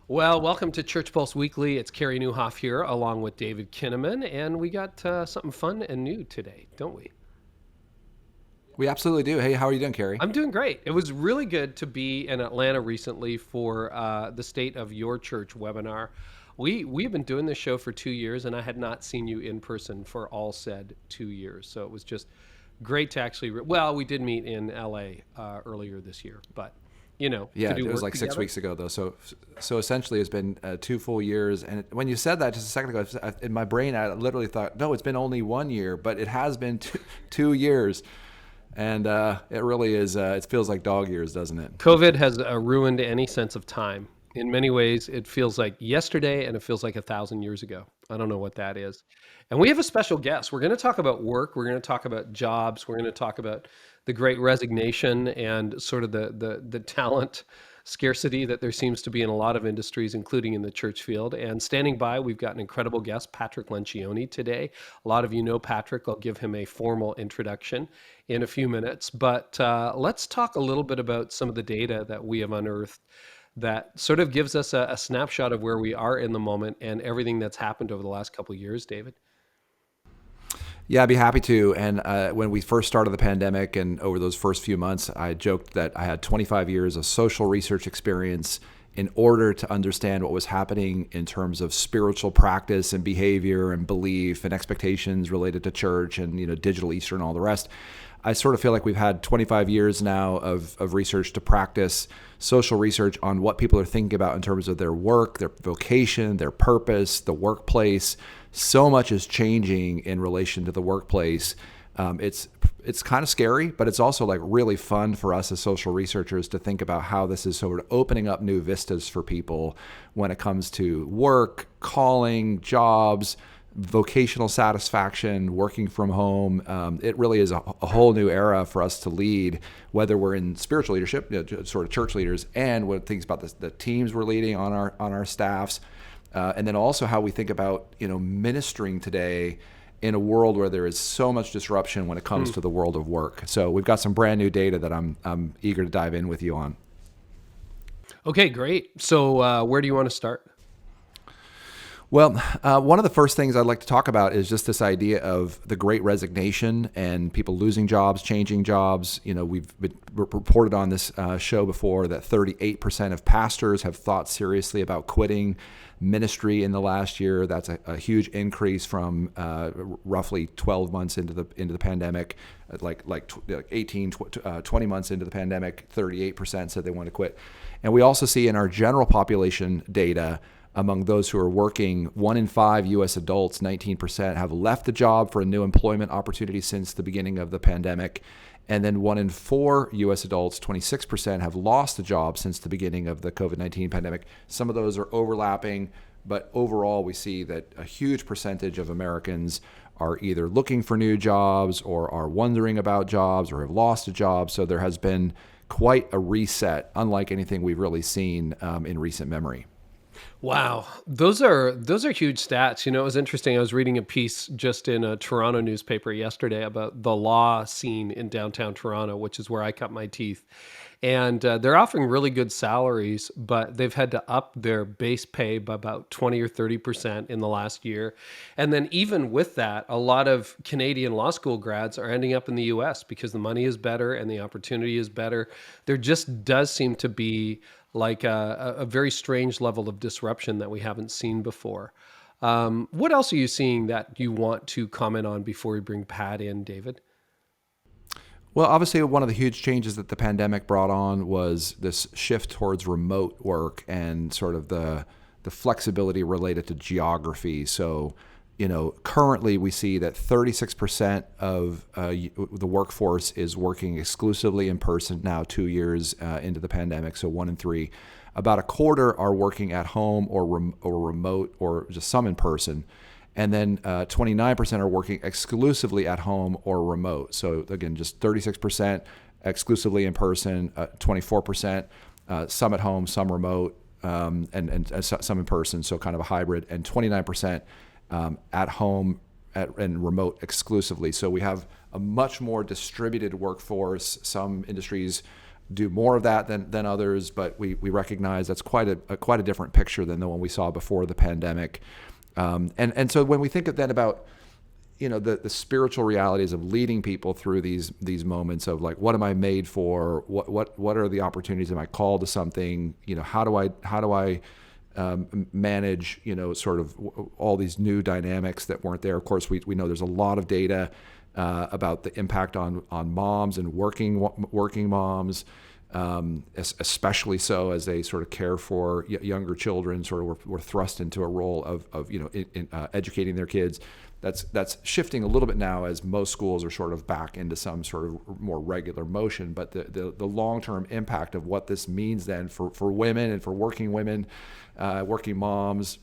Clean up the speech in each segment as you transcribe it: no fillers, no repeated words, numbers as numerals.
Well, welcome to ChurchPulse Weekly. It's Carey Nieuwhof here, along with David Kinnaman, and we got something fun and new today, don't we? We absolutely do. Hey, how are you doing, Carey? I'm doing great. It was really good to be in Atlanta recently for the State of Your Church webinar. We've been doing this show for 2 years, and I had not seen you in person for all said 2 years. So it was just great to actually. Well, we did meet in LA earlier this year, but to Yeah, do it was work like six together. weeks ago though. So essentially, it's been 2 full years. And when you said that just a second ago, in my brain, I literally thought, no, it's been only 1 year, but it has been two years, and it really is. It feels like dog years, doesn't it? COVID has ruined any sense of time. In many ways, it feels like yesterday and it feels like 1,000 years ago. I don't know what that is. And we have a special guest. We're going to talk about work. We're going to talk about jobs. We're going to talk about the great resignation and sort of the talent scarcity that there seems to be in a lot of industries, including in the church field. And standing by, we've got an incredible guest, Patrick Lencioni, today. A lot of you know Patrick. I'll give him a formal introduction in a few minutes. But let's talk a little bit about some of the data that we have unearthed that sort of gives us a snapshot of where we are in the moment and everything that's happened over the last couple of years, David. Yeah, I'd be happy to. And when we first started the pandemic and over those first few months, I joked that I had 25 years of social research experience in order to understand what was happening in terms of spiritual practice and behavior and belief and expectations related to church and digital Easter and all the rest. I sort of feel like we've had 25 years now of research to practice social research on what people are thinking about in terms of their work, their vocation, their purpose, the workplace. So much is changing in relation to the workplace. It's kind of scary, but it's also like really fun for us as social researchers to think about how this is sort of opening up new vistas for people when it comes to work, calling, jobs, vocational satisfaction, working from home. It really is a whole new era for us to lead, whether we're in spiritual leadership, sort of church leaders, and what things about the teams we're leading on our staffs, and then also how we think about ministering today in a world where there is so much disruption when it comes to the world of work. So we've got some brand new data that I'm eager to dive in with you on. Okay, great. So where do you want to start? Well, one of the first things I'd like to talk about is just this idea of the Great Resignation and people losing jobs, changing jobs. We've been reported on this show before that 38% of pastors have thought seriously about quitting ministry in the last year. That's a huge increase from roughly 12 months into the pandemic, like 18, 20 months into the pandemic, 38% said they want to quit. And we also see in our general population data, among those who are working, 1 in 5 U.S. adults, 19%, have left the job for a new employment opportunity since the beginning of the pandemic. And then 1 in 4 U.S. adults, 26%, have lost a job since the beginning of the COVID-19 pandemic. Some of those are overlapping, but overall we see that a huge percentage of Americans are either looking for new jobs or are wondering about jobs or have lost a job. So there has been quite a reset, unlike anything we've really seen in recent memory. Wow, those are huge stats. It was interesting. I was reading a piece just in a Toronto newspaper yesterday about the law scene in downtown Toronto, which is where I cut my teeth. And they're offering really good salaries, but they've had to up their base pay by about 20 or 30% in the last year. And then even with that, a lot of Canadian law school grads are ending up in the US because the money is better and the opportunity is better. There just does seem to be like a very strange level of disruption that we haven't seen before. What else are you seeing that you want to comment on before we bring Pat in, David? Well, obviously, one of the huge changes that the pandemic brought on was this shift towards remote work and sort of the flexibility related to geography. So, currently we see that 36% of the workforce is working exclusively in person now, 2 years into the pandemic. So 1 in 3. About a quarter are working at home or remote or just some in person. And then 29% are working exclusively at home or remote. So again, just 36% exclusively in person, 24% some at home, some remote, and some in person. So kind of a hybrid, and 29% at home and remote exclusively. So we have a much more distributed workforce. Some industries do more of that than others, but we recognize that's quite a different picture than the one we saw before the pandemic. And so when we think of then about the spiritual realities of leading people through these moments of like, what am I made for? What are the opportunities? Am I called to something? How do I manage sort of all these new dynamics that weren't there? Of course, we know there's a lot of data about the impact on moms and working moms, especially so as they sort of care for younger children. Sort of were thrust into a role of educating their kids. That's shifting a little bit now as most schools are sort of back into some sort of more regular motion. But the long-term impact of what this means then for women and for working women, working moms,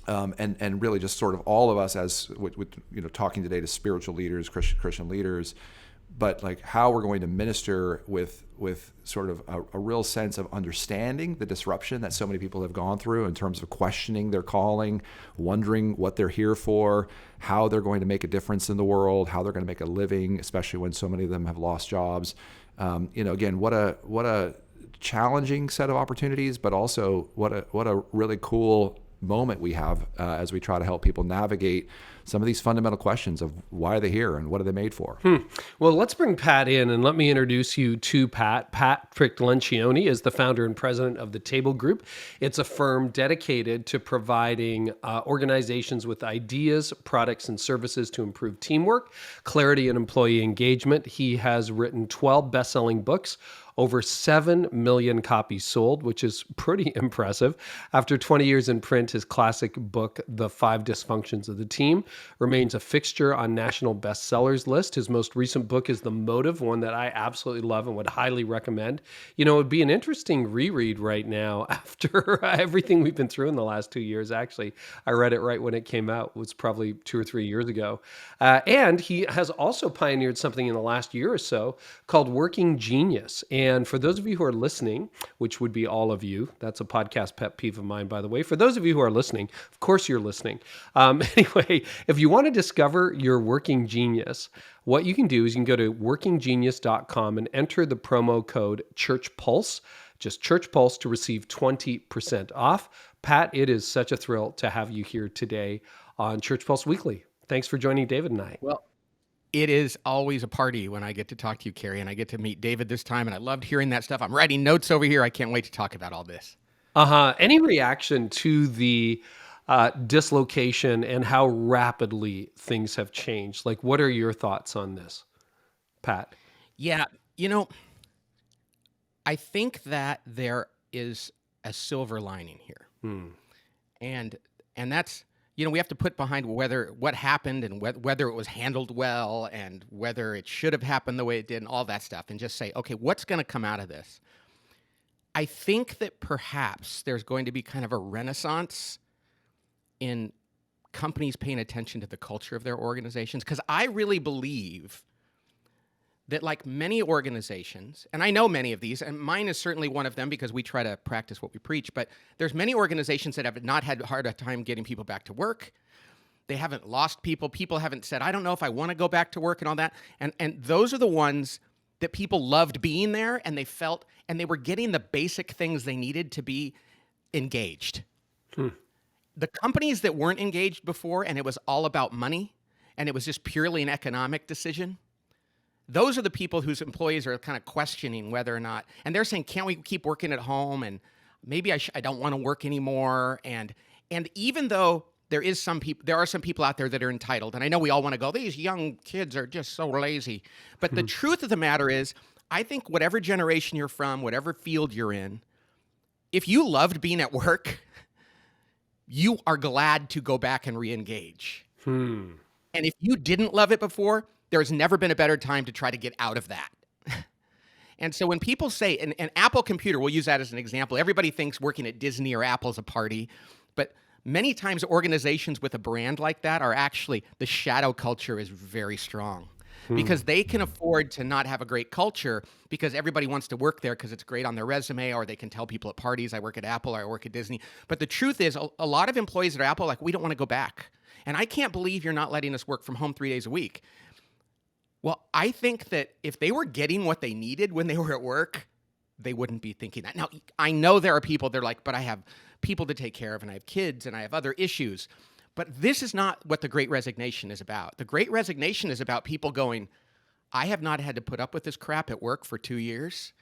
and really just sort of all of us as with talking today to spiritual leaders, Christian leaders, but like how we're going to minister with sort of a real sense of understanding the disruption that so many people have gone through in terms of questioning their calling, wondering what they're here for, how they're going to make a difference in the world, how they're going to make a living, especially when so many of them have lost jobs. Again, what a challenging set of opportunities, but also what a really cool moment we have as we try to help people navigate some of these fundamental questions of why are they here and what are they made for. Well, let's bring Pat in and let me introduce you to Pat. Patrick Lencioni is the founder and president of the Table Group. It's a firm dedicated to providing organizations with ideas, products, and services to improve teamwork, clarity, and employee engagement. He has written 12 best-selling books, over 7 million copies sold, which is pretty impressive. After 20 years in print, his classic book, The 5 Dysfunctions of the Team, remains a fixture on national bestsellers list. His most recent book is The Motive, one that I absolutely love and would highly recommend. It would be an interesting reread right now after everything we've been through in the last 2 years. Actually, I read it right when it came out. It was probably 2 or 3 years ago. And he has also pioneered something in the last year or so called Working Genius. And for those of you who are listening, which would be all of you, that's a podcast pet peeve of mine, by the way. For those of you who are listening, of course you're listening. Anyway, if you want to discover your working genius, what you can do is you can go to workinggenius.com and enter the promo code ChurchPulse, just ChurchPulse, to receive 20% off. Pat, it is such a thrill to have you here today on Church Pulse Weekly. Thanks for joining David and I. Well, it is always a party when I get to talk to you, Carey, and I get to meet David this time, and I loved hearing that stuff. I'm writing notes over here. I can't wait to talk about all this. Any reaction to the dislocation and how rapidly things have changed? Like, what are your thoughts on this, Pat? Yeah, I think that there is a silver lining here. And that's, we have to put behind what happened and whether it was handled well and whether it should have happened the way it did and all that stuff, and just say, okay, what's going to come out of this? I think that perhaps there's going to be kind of a renaissance in companies paying attention to the culture of their organizations, because I really believe that, like many organizations, and I know many of these, and mine is certainly one of them because we try to practice what we preach, but there's many organizations that have not had a hard time getting people back to work. They haven't lost people. People haven't said, I don't know if I want to go back to work and all that. And those are the ones that people loved being there, and they felt, and they were getting the basic things they needed to be engaged. The companies that weren't engaged before, and it was all about money, and it was just purely an economic decision, those are the people whose employees are kind of questioning whether or not, and they're saying, can't we keep working at home? And maybe I don't want to work anymore. And even though there are some people out there that are entitled, and I know we all want to go, these young kids are just so lazy. But the truth of the matter is, I think whatever generation you're from, whatever field you're in, if you loved being at work, you are glad to go back and re-engage. And if you didn't love it before, there's never been a better time to try to get out of that. And so when people say, and Apple Computer, we'll use that as an example. Everybody thinks working at Disney or Apple's a party, but many times organizations with a brand like that are actually, the shadow culture is very strong because they can afford to not have a great culture because everybody wants to work there because it's great on their resume, or they can tell people at parties, I work at Apple or I work at Disney. But the truth is, a lot of employees at Apple are like, we don't want to go back. And I can't believe you're not letting us work from home 3 days a week. Well, I think that if they were getting what they needed when they were at work, they wouldn't be thinking that. Now, I know there are people, they're like, but I have people to take care of, and I have kids, and I have other issues. But this is not what the Great Resignation is about. The Great Resignation is about people going, I have not had to put up with this crap at work for 2 years.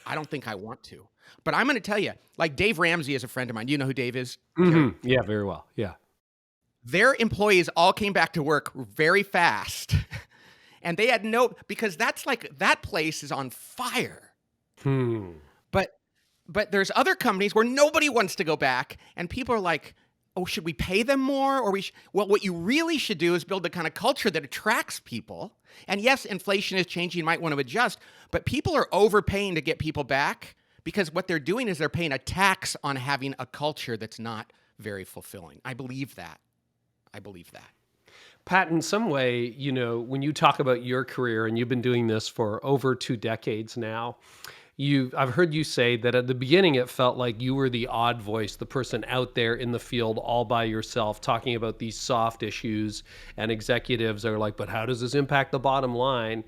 I don't think I want to. But I'm going to tell you, like Dave Ramsey is a friend of mine. You know who Dave is? Carey? Yeah, very well. Yeah. Their employees all came back to work very fast. And they had because that's like, that place is on fire. But there's other companies where nobody wants to go back, and people are like, oh, should we pay them more? Or well, what you really should do is build the kind of culture that attracts people. And yes, inflation is changing, you might want to adjust, but people are overpaying to get people back, because what they're doing is they're paying a tax on having a culture that's not very fulfilling. I believe that. Pat, in some way, when you talk about your career, and you've been doing this for over 2 decades now, I've heard you say that at the beginning it felt like you were the odd voice, the person out there in the field all by yourself talking about these soft issues, and executives are like, but how does this impact the bottom line?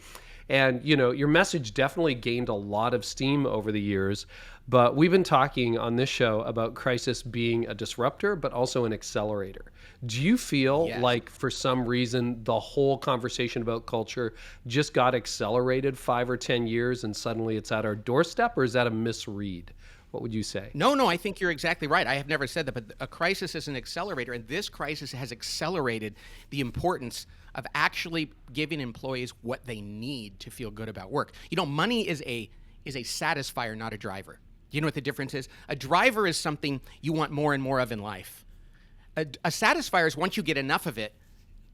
And your message definitely gained a lot of steam over the years, but we've been talking on this show about crisis being a disruptor, but also an accelerator. Do you feel like for some reason the whole conversation about culture just got accelerated 5 or 10 years and suddenly it's at our doorstep, or is that a misread? What would you say? No, I think you're exactly right. I have never said that, but a crisis is an accelerator, and this crisis has accelerated the importance of actually giving employees what they need to feel good about work. Money is a satisfier, not a driver. Do you know what the difference is? A driver is something you want more and more of in life. A satisfier is once you get enough of it,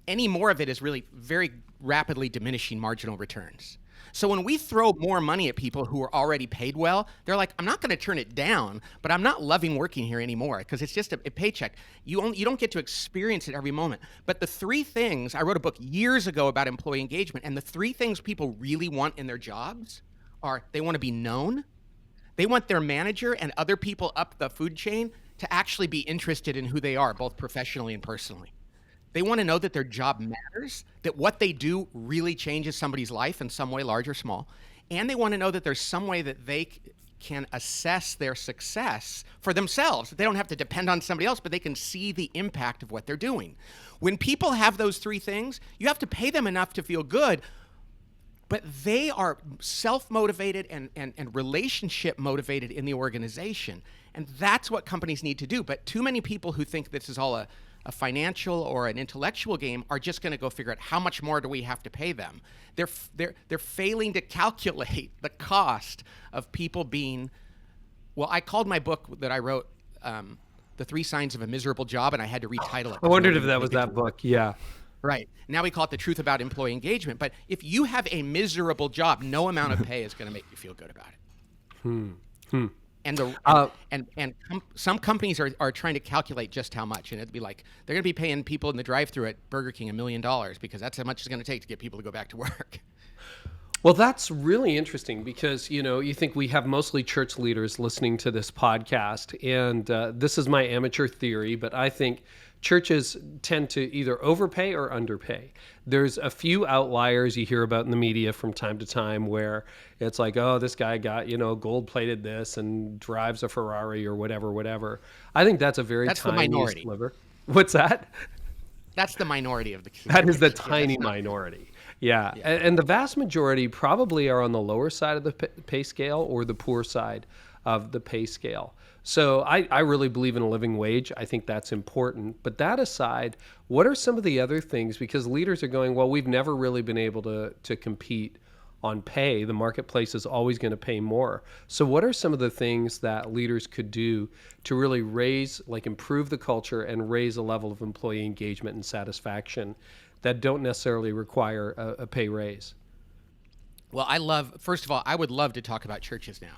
any more of it is really very rapidly diminishing marginal returns. So when we throw more money at people who are already paid well, they're like, I'm not going to turn it down, but I'm not loving working here anymore because it's just a paycheck. You don't get to experience it every moment. But the 3 things, I wrote a book years ago about employee engagement, and the 3 things people really want in their jobs are they want to be known, they want their manager and other people up the food chain to actually be interested in who they are, both professionally and personally. They want to know that their job matters, that what they do really changes somebody's life in some way, large or small. And they want to know that there's some way that they can assess their success for themselves. They don't have to depend on somebody else, but they can see the impact of what they're doing. When people have those 3 things, you have to pay them enough to feel good, but they are self-motivated and relationship motivated in the organization. And that's what companies need to do. But too many people who think this is all a financial or an intellectual game are just going to go figure out how much more do we have to pay them. They're failing to calculate the cost of people being, well, I called my book that I wrote The 3 Signs of a Miserable Job, and I had to retitle it. I wondered if that was that book. Yeah. Right. Now we call it The Truth About Employee Engagement. But if you have a miserable job, no amount of pay is going to make you feel good about it. And some companies are trying to calculate just how much, and it'd be like they're going to be paying people in the drive-thru at Burger King $1 million because that's how much it's going to take to get people to go back to work. Well, that's really interesting because, you think we have mostly church leaders listening to this podcast, and this is my amateur theory, but I think churches tend to either overpay or underpay. There's a few outliers you hear about in the media from time to time where it's like, oh, this guy got, gold-plated this and drives a Ferrari or whatever. I think that's a that's tiny minority. Sliver. What's that? That's the minority of the That is the tiny minority. Yeah. And the vast majority probably are on the lower side of the pay scale or the poor side of the pay scale. So I really believe in a living wage. I think that's important. But that aside, what are some of the other things? Because leaders are going, well, we've never really been able to compete on pay. The marketplace is always going to pay more. So what are some of the things that leaders could do to really improve the culture and raise a level of employee engagement and satisfaction that don't necessarily require a pay raise? Well, first of all, I would love to talk about churches now.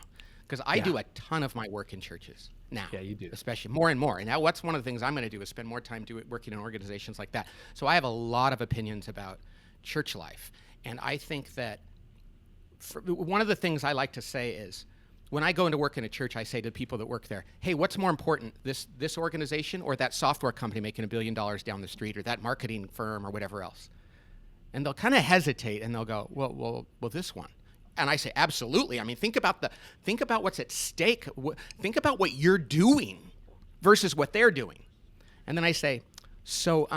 Because I do a ton of my work in churches now. Yeah, you do. Especially more and more. And now what's one of the things I'm going to do is spend more time working in organizations like that. So I have a lot of opinions about church life. And I think that one of the things I like to say is when I go into work in a church, I say to people that work there, hey, what's more important, this organization or that software company making $1 billion down the street or that marketing firm or whatever else? And they'll kind of hesitate and they'll go, well, this one. And I say, absolutely. I mean, think about what's at stake. Think about what you're doing versus what they're doing. And then I say, so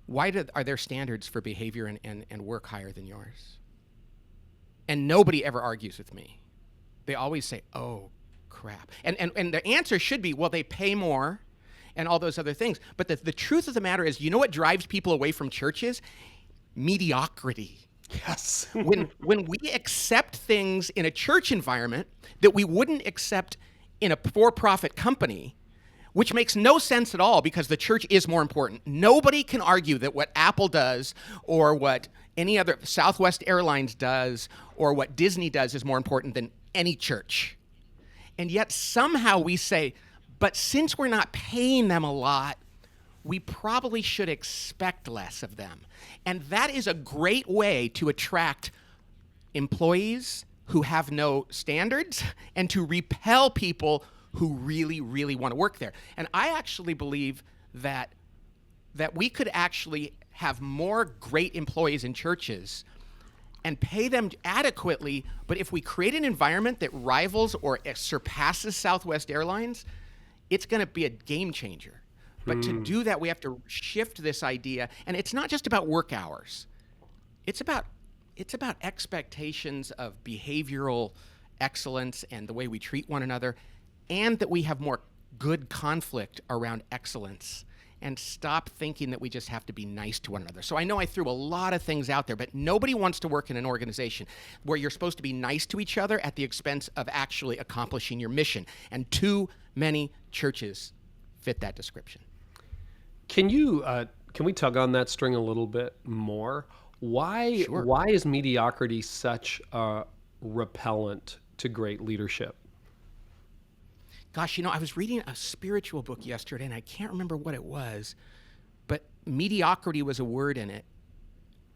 why are their standards for behavior and work higher than yours? And nobody ever argues with me. They always say, oh, crap. And the answer should be, well, they pay more and all those other things. But the truth of the matter is, you know what drives people away from churches? Mediocrity. Yes. when we accept things in a church environment that we wouldn't accept in a for-profit company, which makes no sense at all because the church is more important. Nobody can argue that what Apple does or what any other Southwest Airlines does or what Disney does is more important than any church. And yet somehow we say, but since we're not paying them a lot, we probably should expect less of them. And that is a great way to attract employees who have no standards and to repel people who really, really want to work there. And I actually believe that we could actually have more great employees in churches and pay them adequately, but if we create an environment that rivals or surpasses Southwest Airlines, it's going to be a game changer. But to do that, we have to shift this idea, and it's not just about work hours. It's about expectations of behavioral excellence and the way we treat one another, and that we have more good conflict around excellence and stop thinking that we just have to be nice to one another. So I know I threw a lot of things out there, but nobody wants to work in an organization where you're supposed to be nice to each other at the expense of actually accomplishing your mission. And too many churches fit that description. Can we tug on that string a little bit more? Why is mediocrity such a repellent to great leadership? Gosh, I was reading a spiritual book yesterday, and I can't remember what it was, but mediocrity was a word in it,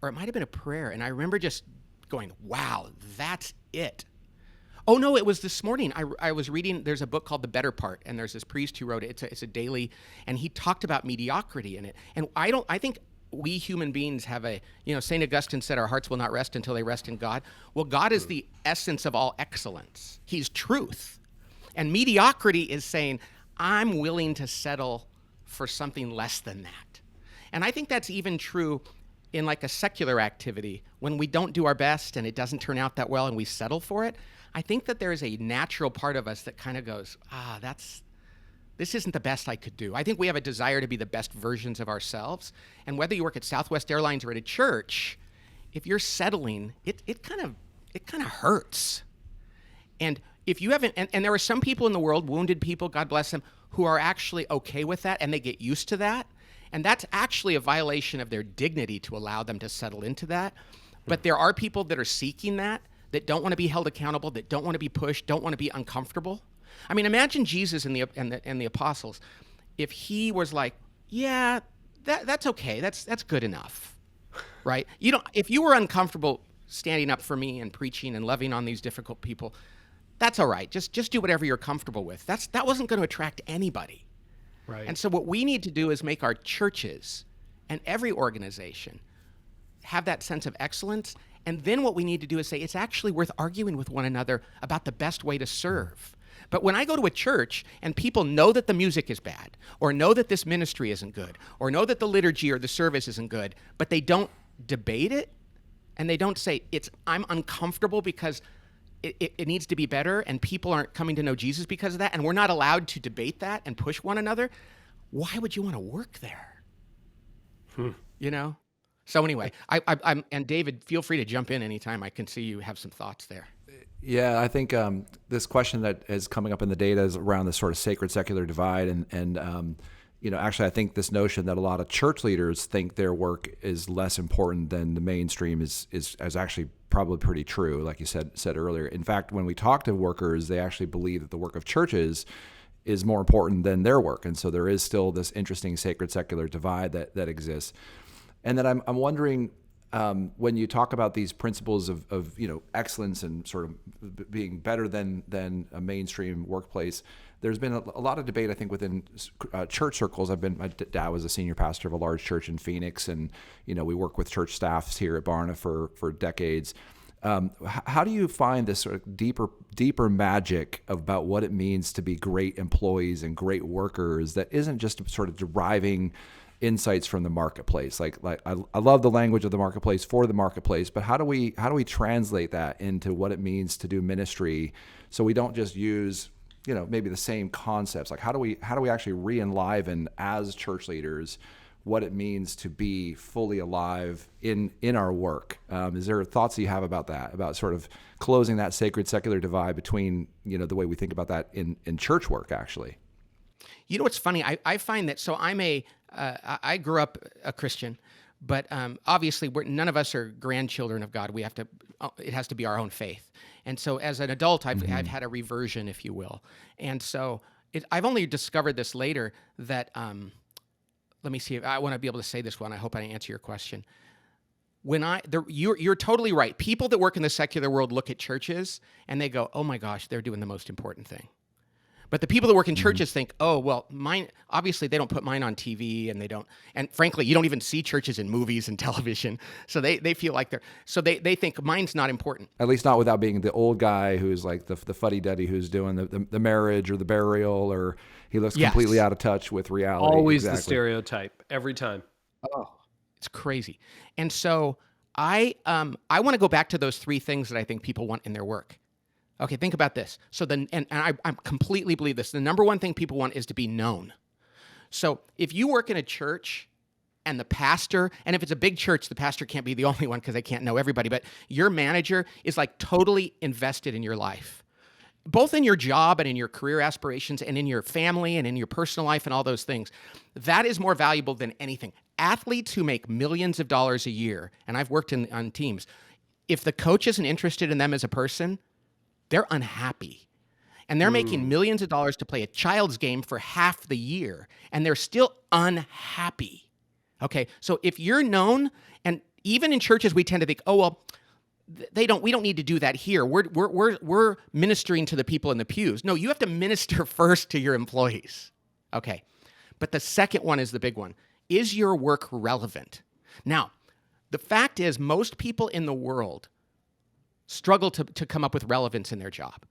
or it might have been a prayer, and I remember just going, wow, that's it. Oh, no, it was this morning. I was reading, there's a book called The Better Part, and there's this priest who wrote it. It's a daily, and he talked about mediocrity in it. And I think we human beings have St. Augustine said our hearts will not rest until they rest in God. Well, God is the essence of all excellence. He's truth. And mediocrity is saying, I'm willing to settle for something less than that. And I think that's even true in like a secular activity. When we don't do our best and it doesn't turn out that well and we settle for it, I think that there is a natural part of us that kind of goes, this isn't the best I could do. I think we have a desire to be the best versions of ourselves. And whether you work at Southwest Airlines or at a church, if you're settling, it kind of hurts. And if you haven't, and there are some people in the world, wounded people, God bless them, who are actually okay with that and they get used to that. And that's actually a violation of their dignity to allow them to settle into that. But there are people that are seeking that don't want to be held accountable, that don't want to be pushed, don't want to be uncomfortable. I mean, imagine Jesus and the apostles. If he was like, yeah, that's okay, that's good enough, right? If you were uncomfortable standing up for me and preaching and loving on these difficult people, that's all right. Just do whatever you're comfortable with. That wasn't going to attract anybody. Right. And so what we need to do is make our churches and every organization have that sense of excellence. And then what we need to do is say, it's actually worth arguing with one another about the best way to serve. But when I go to a church and people know that the music is bad, or know that this ministry isn't good, or know that the liturgy or the service isn't good, but they don't debate it, and they don't say, I'm uncomfortable because it needs to be better, and people aren't coming to know Jesus because of that, and we're not allowed to debate that and push one another, why would you want to work there? So anyway, I'm and David, feel free to jump in anytime. I can see you have some thoughts there. Yeah, I think this question that is coming up in the data is around this sort of sacred secular divide, and actually, I think this notion that a lot of church leaders think their work is less important than the mainstream is actually probably pretty true, like you said earlier. In fact, when we talk to workers, they actually believe that the work of churches is more important than their work, and so there is still this interesting sacred secular divide that exists. And then I'm wondering, when you talk about these principles of excellence and sort of being better than a mainstream workplace, there's been a lot of debate, I think, within church circles. My dad was a senior pastor of a large church in Phoenix, and we work with church staffs here at Barna for decades. How do you find this sort of deeper magic about what it means to be great employees and great workers that isn't just sort of deriving insights from the marketplace? Like I love the language of the marketplace for the marketplace, but how do we translate that into what it means to do ministry so we don't just use, maybe the same concepts? Like how do we actually re-enliven as church leaders what it means to be fully alive in our work? Is there thoughts that you have about that, about sort of closing that sacred secular divide between, the way we think about that in church work, actually? What's funny? I find that, so I grew up a Christian, but obviously none of us are grandchildren of God. It has to be our own faith. And so as an adult, I've had a reversion, if you will. And so I've only discovered this later that, let me see. I want to be able to say this one. I hope I answer your question. You're totally right. People that work in the secular world look at churches and they go, "Oh my gosh, they're doing the most important thing." But the people that work in churches think, "Oh, well, mine." Obviously, they don't put mine on TV, and they don't. And frankly, you don't even see churches in movies and television. So they feel like they think mine's not important. At least not without being the old guy who's like the fuddy-duddy who's doing the marriage or the burial, or he looks completely out of touch with reality. Always the stereotype, every time. Oh, it's crazy. And so I want to go back to those three things that I think people want in their work. Okay, think about this. So I completely believe this. The number one thing people want is to be known. So if you work in a church and the pastor, and if it's a big church, the pastor can't be the only one because they can't know everybody, but your manager is like totally invested in your life, both in your job and in your career aspirations and in your family and in your personal life and all those things. That is more valuable than anything. Athletes who make millions of dollars a year, and I've worked on teams, if the coach isn't interested in them as a person, they're unhappy. And they're making millions of dollars to play a child's game for half the year, and they're still unhappy. Okay, so if you're known, and even in churches we tend to think, "Oh, well, we don't need to do that here. We're ministering to the people in the pews." No, you have to minister first to your employees. Okay. But the second one is the big one. Is your work relevant? Now, the fact is most people in the world struggle to come up with relevance in their job.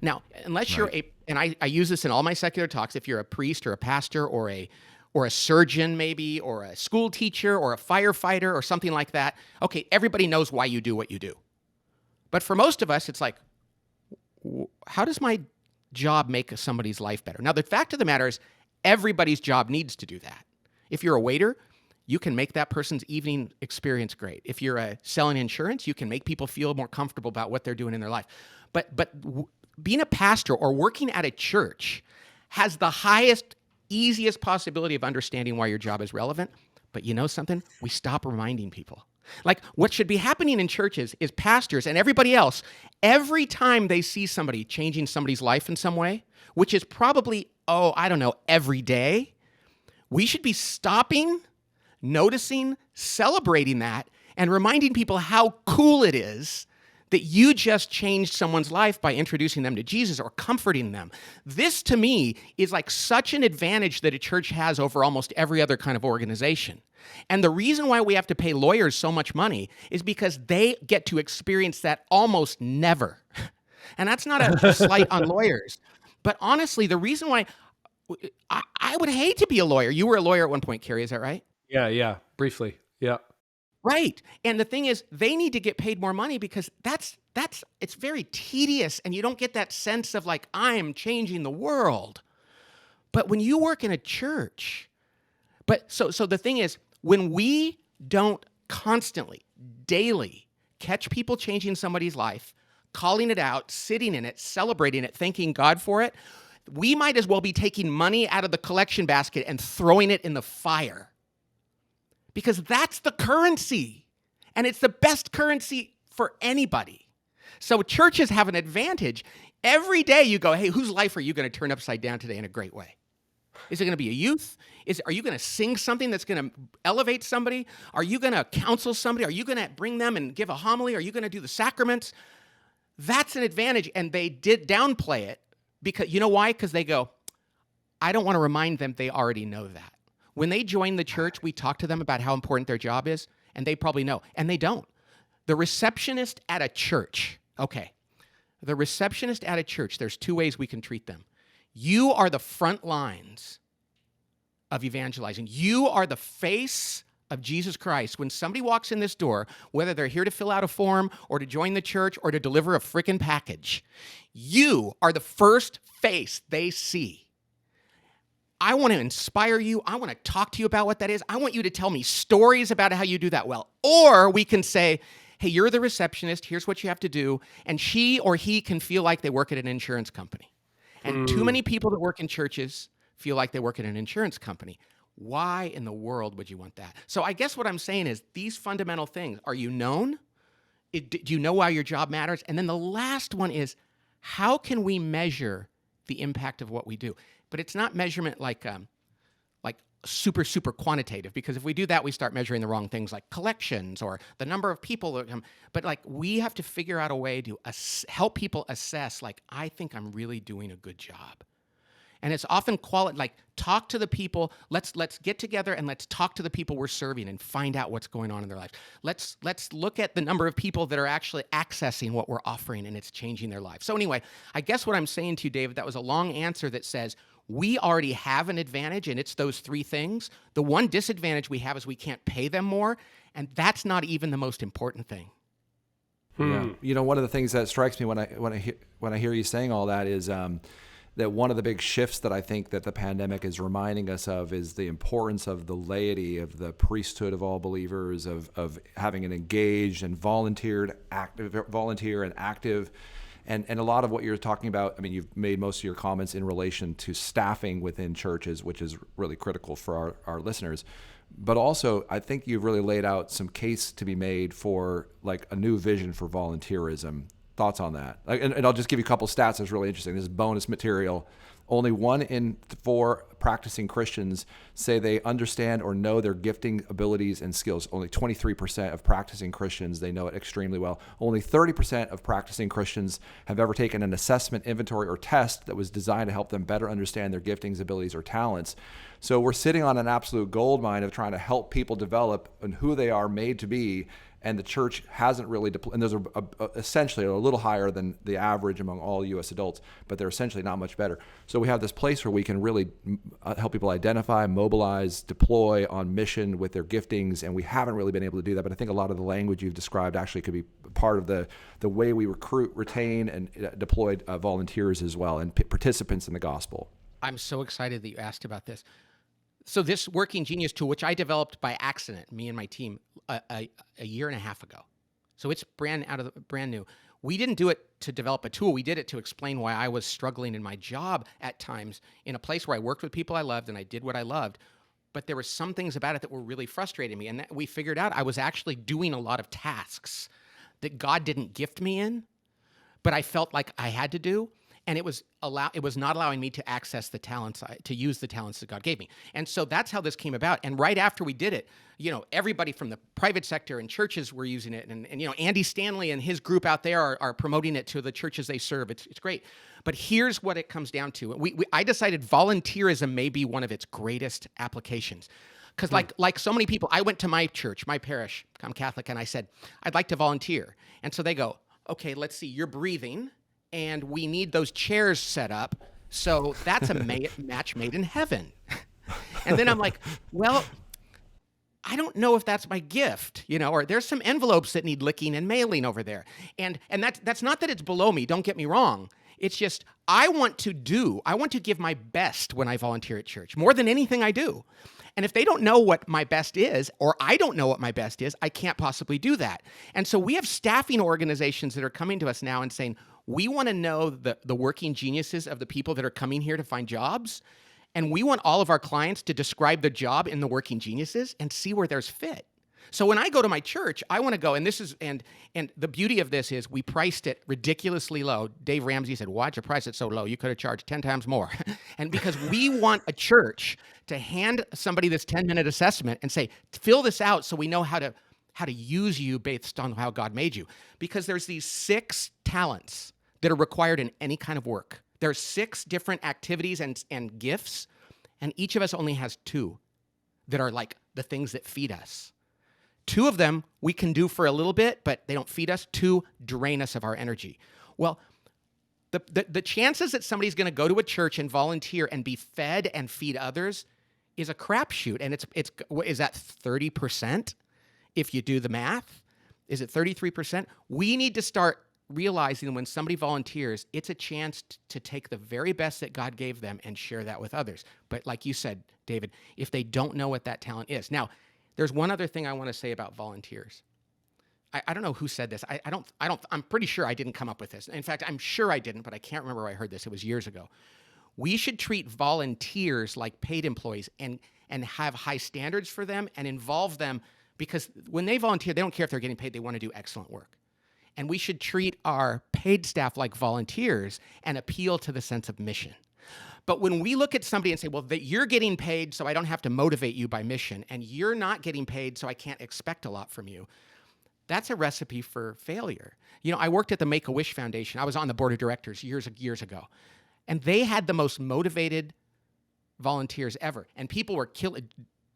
Now, unless you're and I use this in all my secular talks, if you're a priest or a pastor or a surgeon maybe, or a school teacher or a firefighter or something like that, okay, everybody knows why you do what you do. But for most of us, it's like, how does my job make somebody's life better? Now, the fact of the matter is everybody's job needs to do that. If you're a waiter, you can make that person's evening experience great. If you're selling insurance, you can make people feel more comfortable about what they're doing in their life. But being a pastor or working at a church has the highest, easiest possibility of understanding why your job is relevant. But you know something? We stop reminding people. Like what should be happening in churches is pastors and everybody else, every time they see somebody changing somebody's life in some way, which is probably, every day, we should be stopping, noticing, celebrating that, and reminding people how cool it is that you just changed someone's life by introducing them to Jesus or comforting them. This, to me, is like such an advantage that a church has over almost every other kind of organization. And the reason why we have to pay lawyers so much money is because they get to experience that almost never. And that's not a slight on lawyers. But honestly, the reason why I would hate to be a lawyer. You were a lawyer at one point, Carey, is that right? Yeah, briefly. Yeah. Right. And the thing is, they need to get paid more money because it's very tedious and you don't get that sense of like, I'm changing the world. But when you work in a church, so the thing is, when we don't constantly, daily catch people changing somebody's life, calling it out, sitting in it, celebrating it, thanking God for it, we might as well be taking money out of the collection basket and throwing it in the fire. Because that's the currency. And it's the best currency for anybody. So churches have an advantage. Every day you go, hey, whose life are you going to turn upside down today in a great way? Is it going to be a youth? Are you going to sing something that's going to elevate somebody? Are you going to counsel somebody? Are you going to bring them and give a homily? Are you going to do the sacraments? That's an advantage. And they did downplay it because, you know why? Because they go, I don't want to remind them they already know that. When they join the church, we talk to them about how important their job is, and they probably know, and they don't. The receptionist at a church. Okay. The receptionist at a church, there's two ways we can treat them. You are the front lines of evangelizing. You are the face of Jesus Christ. When somebody walks in this door, whether they're here to fill out a form or to join the church or to deliver a frickin' package, you are the first face they see. I want to inspire you. I want to talk to you about what that is. I want you to tell me stories about how you do that well. Or we can say, hey, you're the receptionist. Here's what you have to do. And she or he can feel like they work at an insurance company. And too many people that work in churches feel like they work at an insurance company. Why in the world would you want that? So I guess what I'm saying is these fundamental things. Are you known? Do you know why your job matters? And then the last one is, how can we measure the impact of what we do? But it's not measurement like super, super quantitative, because if we do that, we start measuring the wrong things like collections or the number of people that come. But like, we have to figure out a way to help people assess, like, I think I'm really doing a good job. And it's often like, talk to the people. Let's get together and let's talk to the people we're serving and find out what's going on in their lives. Let's look at the number of people that are actually accessing what we're offering, and it's changing their lives. So anyway, I guess what I'm saying to you, David, that was a long answer that says we already have an advantage, and it's those three things. The one disadvantage we have is we can't pay them more, and that's not even the most important thing. Yeah. You know, one of the things that strikes me when I hear you saying all that is that one of the big shifts that I think that the pandemic is reminding us of is the importance of the laity, of the priesthood of all believers, of having an engaged and volunteer and active. And a lot of what you're talking about, I mean, you've made most of your comments in relation to staffing within churches, which is really critical for our listeners. But also, I think you've really laid out some case to be made for like a new vision for volunteerism. Thoughts on that? And I'll just give you a couple stats that's really interesting. This is bonus material. Only 1 in 4 practicing Christians say they understand or know their gifting, abilities, and skills. Only 23% of practicing Christians, they know it extremely well. Only 30% of practicing Christians have ever taken an assessment, inventory, or test that was designed to help them better understand their giftings, abilities, or talents. So we're sitting on an absolute gold mine of trying to help people develop and who they are made to be. And the church hasn't really deployed, and those are essentially a little higher than the average among all U.S. adults, but they're essentially not much better. So we have this place where we can really help people identify, mobilize, deploy on mission with their giftings, and we haven't really been able to do that. But I think a lot of the language you've described actually could be part of the way we recruit, retain, and deploy volunteers as well, and participants in the gospel. I'm so excited that you asked about this. So this Working Genius tool, which I developed by accident, me and my team, a year and a half ago. So it's brand new. We didn't do it to develop a tool. We did it to explain why I was struggling in my job at times in a place where I worked with people I loved and I did what I loved. But there were some things about it that were really frustrating me. And we figured out I was actually doing a lot of tasks that God didn't gift me in, but I felt like I had to do. And it was not allowing me to access the talents, to use the talents that God gave me. And so that's how this came about. And right after we did it, you know, everybody from the private sector and churches were using it. And you know, Andy Stanley and his group out there are promoting it to the churches they serve. It's great. But here's what it comes down to. I decided volunteerism may be one of its greatest applications. Because like so many people, I went to my church, my parish, I'm Catholic, and I said, I'd like to volunteer. And so they go, okay, let's see, you're breathing, and we need those chairs set up. So that's a match made in heaven. And then I'm like, well, I don't know if that's my gift, you know, or there's some envelopes that need licking and mailing over there. And that's not that it's below me, don't get me wrong. It's just, I want to give my best when I volunteer at church, more than anything I do. And if they don't know what my best is, or I don't know what my best is, I can't possibly do that. And so we have staffing organizations that are coming to us now and saying, we want to know the working geniuses of the people that are coming here to find jobs. And we want all of our clients to describe the job in the working geniuses and see where there's fit. So when I go to my church, I want to go, and this is, and the beauty of this is we priced it ridiculously low. Dave Ramsey said, why'd you price it so low? You could have charged 10 times more. And because we want a church to hand somebody this 10-minute assessment and say, fill this out so we know how to use you based on how God made you. Because there's these 6 talents that are required in any kind of work. There's 6 different activities and gifts, and each of us only has 2 that are like the things that feed us. 2 of them we can do for a little bit, but they don't feed us. 2 drain us of our energy. Well, the chances that somebody's going to go to a church and volunteer and be fed and feed others is a crapshoot. And is that 30%? If you do the math, is it 33%? We need to start realizing when somebody volunteers, it's a chance to take the very best that God gave them and share that with others. But like you said, David, if they don't know what that talent is. Now, there's one other thing I want to say about volunteers. I don't know who said this. I'm pretty sure I didn't come up with this. In fact, I'm sure I didn't, but I can't remember where I heard this. It was years ago. We should treat volunteers like paid employees and have high standards for them and involve them, because when they volunteer, they don't care if they're getting paid. They want to do excellent work. And we should treat our paid staff like volunteers and appeal to the sense of mission. But when we look at somebody and say, well, you're getting paid, so I don't have to motivate you by mission, and you're not getting paid, so I can't expect a lot from you, that's a recipe for failure. You know, I worked at the Make-A-Wish Foundation. I was on the board of directors years ago. And they had the most motivated volunteers ever. And people were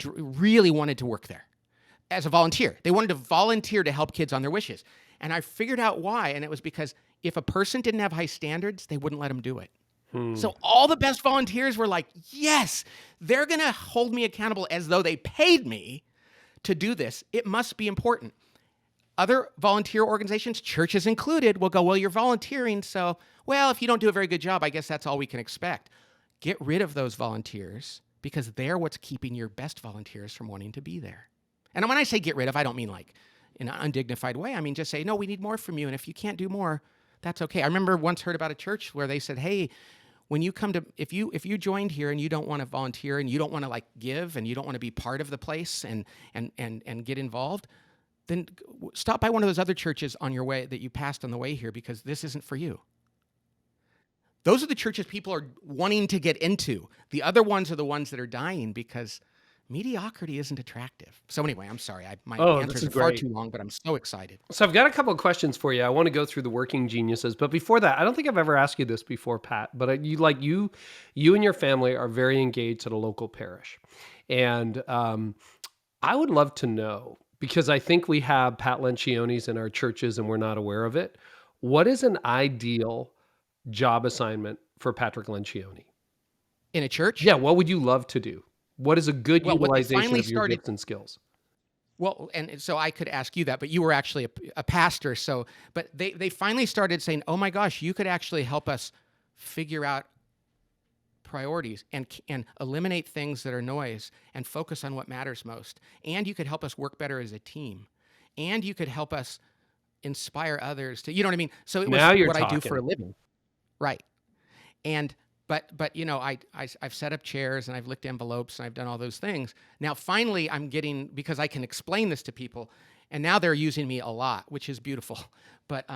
really wanted to work there as a volunteer. They wanted to volunteer to help kids on their wishes. And I figured out why. And it was because if a person didn't have high standards, they wouldn't let them do it. So all the best volunteers were like, yes, they're going to hold me accountable as though they paid me to do this. It must be important. Other volunteer organizations, churches included, will go, well, you're volunteering, so, well, if you don't do a very good job, I guess that's all we can expect. Get rid of those volunteers, because they're what's keeping your best volunteers from wanting to be there. And when I say get rid of, I don't mean like in an undignified way. I mean just say, no, we need more from you, and if you can't do more, that's okay. I remember once heard about a church where they said, hey, when you come to, if you joined here and you don't want to volunteer and you don't want to like give and you don't want to be part of the place and get involved, then stop by one of those other churches on your way that you passed on the way here, because this isn't for you. Those are the churches people are wanting to get into. The other ones are the ones that are dying because mediocrity isn't attractive. So anyway, I'm sorry. My answers are far too long, but I'm so excited. So I've got a couple of questions for you. I want to go through the working geniuses, but before that, I don't think I've ever asked you this before, Pat, but you and your family are very engaged at a local parish. And I would love to know, because I think we have Pat Lencioni's in our churches and we're not aware of it. What is an ideal job assignment for Patrick Lencioni? In a church? Yeah, what would you love to do? What is a good utilization of your started, gifts and skills? Well, and so I could ask you that, but you were actually a pastor. So, but they finally started saying, oh my gosh, you could actually help us figure out priorities and eliminate things that are noise and focus on what matters most. And you could help us work better as a team. And you could help us inspire others to, you know what I mean? So it was what I do for a living. Right. And but you know, I've set up chairs and I've licked envelopes and I've done all those things. Now finally I'm getting, because I can explain this to people, and now they're using me a lot, which is beautiful. But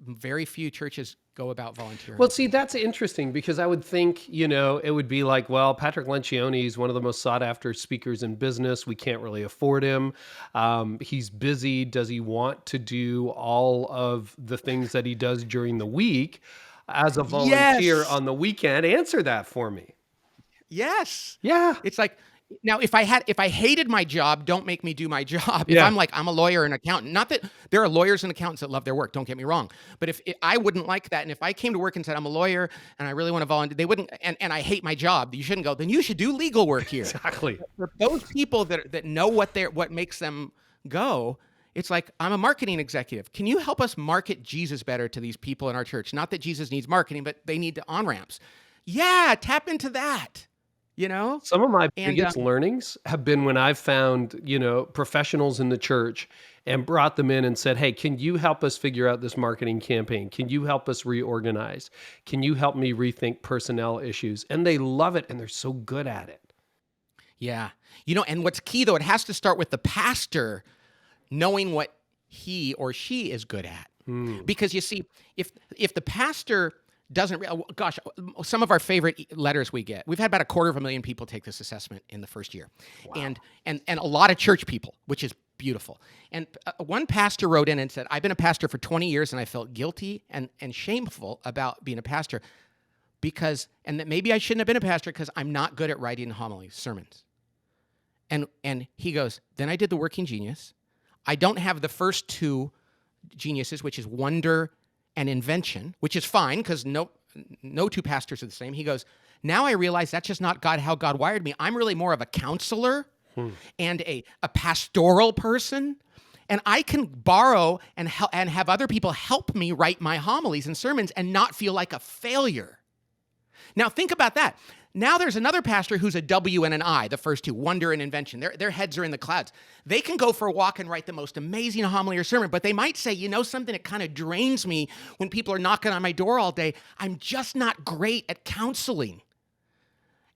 very few churches go about volunteering. Well, see, that's interesting, because I would think, you know, it would be like, well, Patrick Lencioni is one of the most sought after speakers in business. We can't really afford him. He's busy. Does he want to do all of the things that he does during the week as a volunteer on the weekend? Answer that for me. Yes. Yeah. It's like, now, if I hated my job, don't make me do my job. If I'm like, I'm a lawyer and accountant, not that there are lawyers and accountants that love their work, don't get me wrong. But if I wouldn't like that, and if I came to work and said, I'm a lawyer and I really want to volunteer, they wouldn't, and I hate my job, you shouldn't go, then you should do legal work here. Exactly. For those people that know what makes them go, it's like, I'm a marketing executive. Can you help us market Jesus better to these people in our church? Not that Jesus needs marketing, but they need on-ramps. Yeah, tap into that. You know, some of my biggest learnings have been when I've found, you know, professionals in the church and brought them in and said, hey, can you help us figure out this marketing campaign? Can you help us reorganize? Can you help me rethink personnel issues? And they love it, and they're so good at it. Yeah. You know, and what's key, though, it has to start with the pastor knowing what he or she is good at. Because you see, if the pastor doesn't, gosh, some of our favorite letters we get, we've had about 250,000 people take this assessment in the first year. Wow. And a lot of church people, which is beautiful. And one pastor wrote in and said, I've been a pastor for 20 years and I felt guilty and shameful about being a pastor and that maybe I shouldn't have been a pastor because I'm not good at writing homilies, sermons. And he goes, then I did the Working Genius. I don't have the first two geniuses, which is wonder and invention, which is fine because no two pastors are the same. He goes, now I realize that's just not how God wired me. I'm really more of a counselor and a pastoral person. And I can borrow and have other people help me write my homilies and sermons and not feel like a failure. Now think about that. Now there's another pastor who's a W and an I, the first two, wonder and invention. Their heads are in the clouds. They can go for a walk and write the most amazing homily or sermon, but they might say, you know something, it kind of drains me when people are knocking on my door all day. I'm just not great at counseling.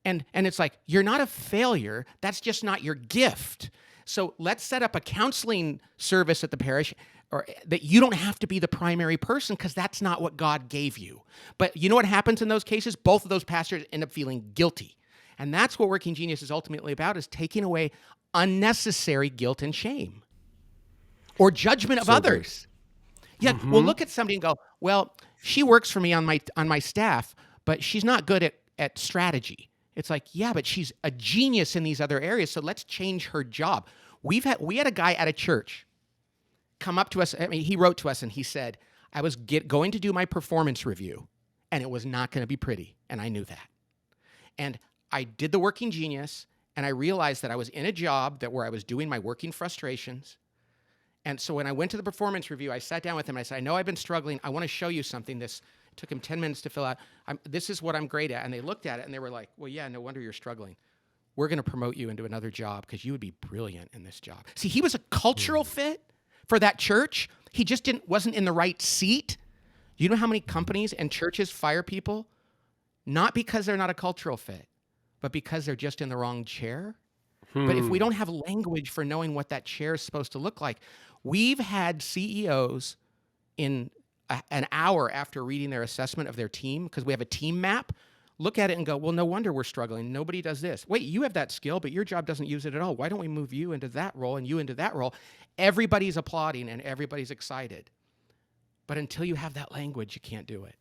And it's like, you're not a failure. That's just not your gift. So let's set up a counseling service at the parish, or that you don't have to be the primary person because that's not what God gave you. But you know what happens in those cases? Both of those pastors end up feeling guilty. And that's what Working Genius is ultimately about, is taking away unnecessary guilt and shame or judgment of others. Yeah, we'll look at somebody and go, well, she works for me on my staff, but she's not good at strategy. It's like, yeah, but she's a genius in these other areas, so let's change her job. We had a guy at a church come up to us. I mean, he wrote to us and he said, I was going to do my performance review, and it was not going to be pretty, and I knew that. And I did the Working Genius, and I realized that I was in a job where I was doing my working frustrations. And so when I went to the performance review, I sat down with him and I said, I know I've been struggling. I want to show you something. This took him 10 minutes to fill out. This is what I'm great at. And they looked at it and they were like, well, yeah, no wonder you're struggling. We're going to promote you into another job because you would be brilliant in this job. See, he was a cultural fit for that church. He just wasn't in the right seat. You know how many companies and churches fire people? Not because they're not a cultural fit, but because they're just in the wrong chair. But if we don't have language for knowing what that chair is supposed to look like, we've had CEOs in an hour after reading their assessment of their team, because we have a team map, look at it and go, well, no wonder we're struggling. Nobody does this. Wait, you have that skill, but your job doesn't use it at all. Why don't we move you into that role and you into that role? Everybody's applauding and everybody's excited. But until you have that language, you can't do it.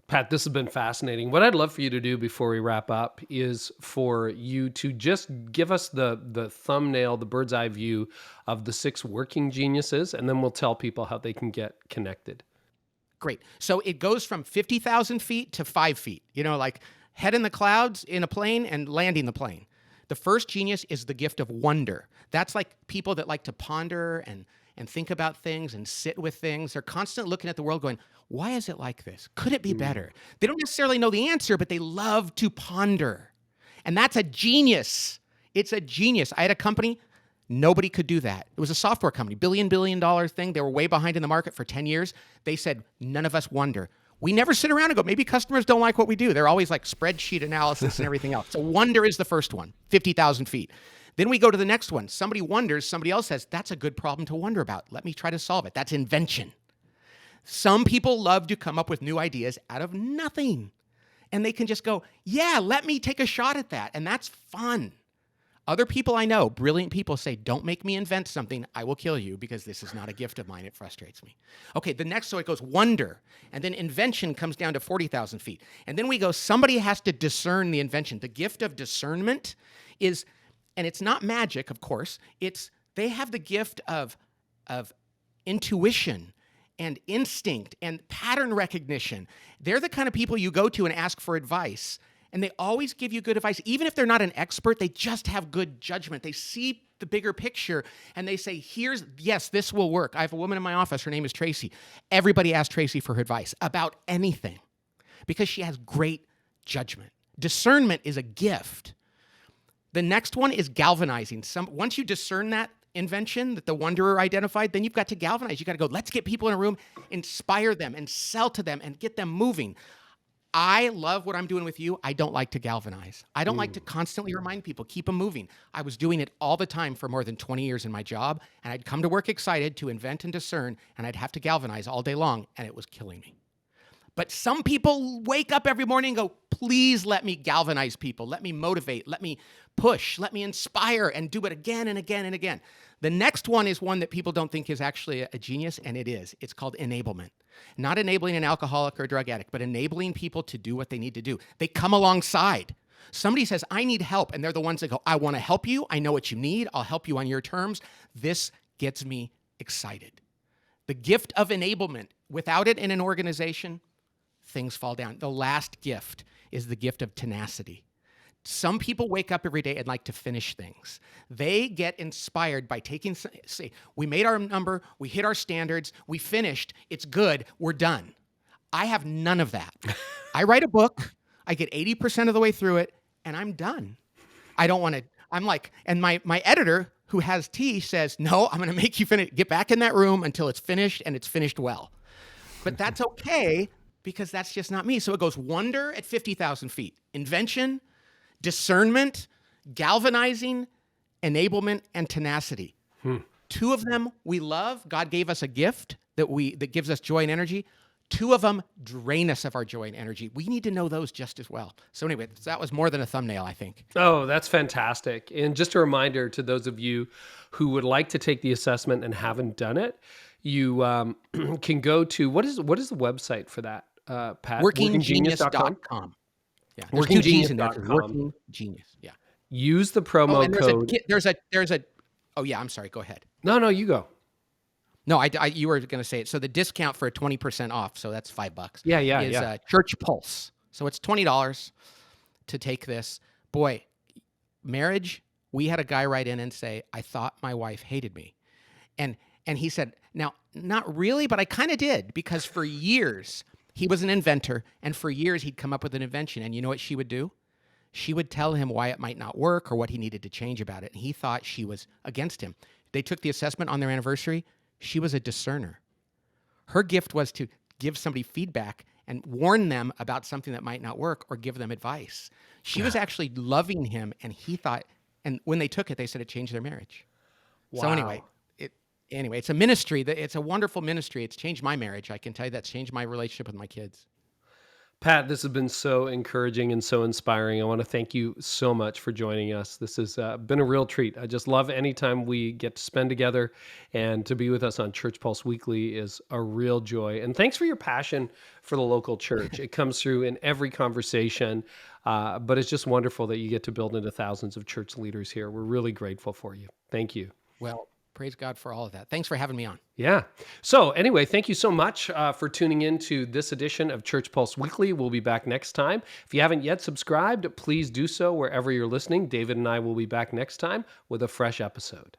Pat, this has been fascinating. What I'd love for you to do before we wrap up is for you to just give us the thumbnail, the bird's eye view of the 6 working geniuses, and then we'll tell people how they can get connected. Great. So it goes from 50,000 feet to 5 feet, like head in the clouds in a plane and landing the plane. The first genius is the gift of wonder. That's like people that like to ponder and think about things and sit with things. They're constantly looking at the world going, why is it like this? Could it be better? They don't necessarily know the answer, but they love to ponder. And that's a genius. It's a genius. I had a company, nobody could do that. It was a software company, billion thing. They were way behind in the market for 10 years. They said, none of us wonder. We never sit around and go, maybe customers don't like what we do. They're always like spreadsheet analysis and everything else. So wonder is the first one, 50,000 feet. Then we go to the next one. Somebody wonders, somebody else says, that's a good problem to wonder about. Let me try to solve it. That's invention. Some people love to come up with new ideas out of nothing. And they can just go, yeah, let me take a shot at that. And that's fun. Other people I know, brilliant people, say, don't make me invent something. I will kill you because this is not a gift of mine. It frustrates me. Okay, the next, so it goes wonder. And then invention comes down to 40,000 feet. And then we go, somebody has to discern the invention. The gift of discernment is, and it's not magic, of course. They have the gift of intuition and instinct and pattern recognition. They're the kind of people you go to and ask for advice. And they always give you good advice. Even if they're not an expert, they just have good judgment. They see the bigger picture and they say, yes, this will work. I have a woman in my office. Her name is Tracy. Everybody asks Tracy for her advice about anything because she has great judgment. Discernment is a gift. The next one is galvanizing. Once you discern that invention that the wanderer identified, then you've got to galvanize. You got to go, let's get people in a room, inspire them and sell to them and get them moving. I love what I'm doing with you. I don't like to galvanize. I don't like to constantly remind people, keep them moving. I was doing it all the time for more than 20 years in my job, and I'd come to work excited to invent and discern, and I'd have to galvanize all day long, and it was killing me. But some people wake up every morning and go, please let me galvanize people. Let me motivate. Let me push. Let me inspire, and do it again and again and again. The next one is one that people don't think is actually a genius, and it is. It's called enablement. Not enabling an alcoholic or a drug addict, but enabling people to do what they need to do. They come alongside. Somebody says, I need help, and they're the ones that go, I want to help you. I know what you need. I'll help you on your terms. This gets me excited. The gift of enablement. Without it in an organization, things fall down. The last gift is the gift of tenacity. Some people wake up every day and like to finish things. They get inspired by say, we made our number, we hit our standards, we finished, it's good, we're done. I have none of that. I write a book, I get 80% of the way through it, and I'm done. I don't want to, I'm like, and my editor, who has tea, says, no, I'm going to make you finish, get back in that room until it's finished, and it's finished well. But that's okay, because that's just not me. So it goes wonder at 50,000 feet, invention, discernment, galvanizing, enablement, and tenacity. Two of them we love. God gave us a gift that gives us joy and energy. Two of them drain us of our joy and energy. We need to know those just as well. So anyway, that was more than a thumbnail, I think. Oh, that's fantastic. And just a reminder to those of you who would like to take the assessment and haven't done it, you can go to, what is the website for that, Pat? Workinggenius.com. Yeah, there's two G's in there. Working Genius. Yeah. Use the promo code. There's a. Oh yeah, I'm sorry. Go ahead. No, you go. No, you were going to say it. So the discount for 20% off, so that's $5. Yeah. Is ChurchPulse. So it's $20 to take this. Boy, marriage. We had a guy write in and say, "I thought my wife hated me," and he said, "Now, not really, but I kind of did, because for years." He was an inventor, and for years he'd come up with an invention. And you know what she would do? She would tell him why it might not work or what he needed to change about it. And he thought she was against him. They took the assessment on their anniversary. She was a discerner. Her gift was to give somebody feedback and warn them about something that might not work or give them advice. She was actually loving him, and he thought, and when they took it, they said it changed their marriage. Wow. So anyway, it's a ministry. It's a wonderful ministry. It's changed my marriage. I can tell you that's changed my relationship with my kids. Pat, this has been so encouraging and so inspiring. I want to thank you so much for joining us. This has been a real treat. I just love anytime we get to spend together, and to be with us on Church Pulse Weekly is a real joy. And thanks for your passion for the local church. It comes through in every conversation, but it's just wonderful that you get to build into thousands of church leaders here. We're really grateful for you. Thank you. Well, praise God for all of that. Thanks for having me on. Yeah. So anyway, thank you so much for tuning in to this edition of Church Pulse Weekly. We'll be back next time. If you haven't yet subscribed, please do so wherever you're listening. David and I will be back next time with a fresh episode.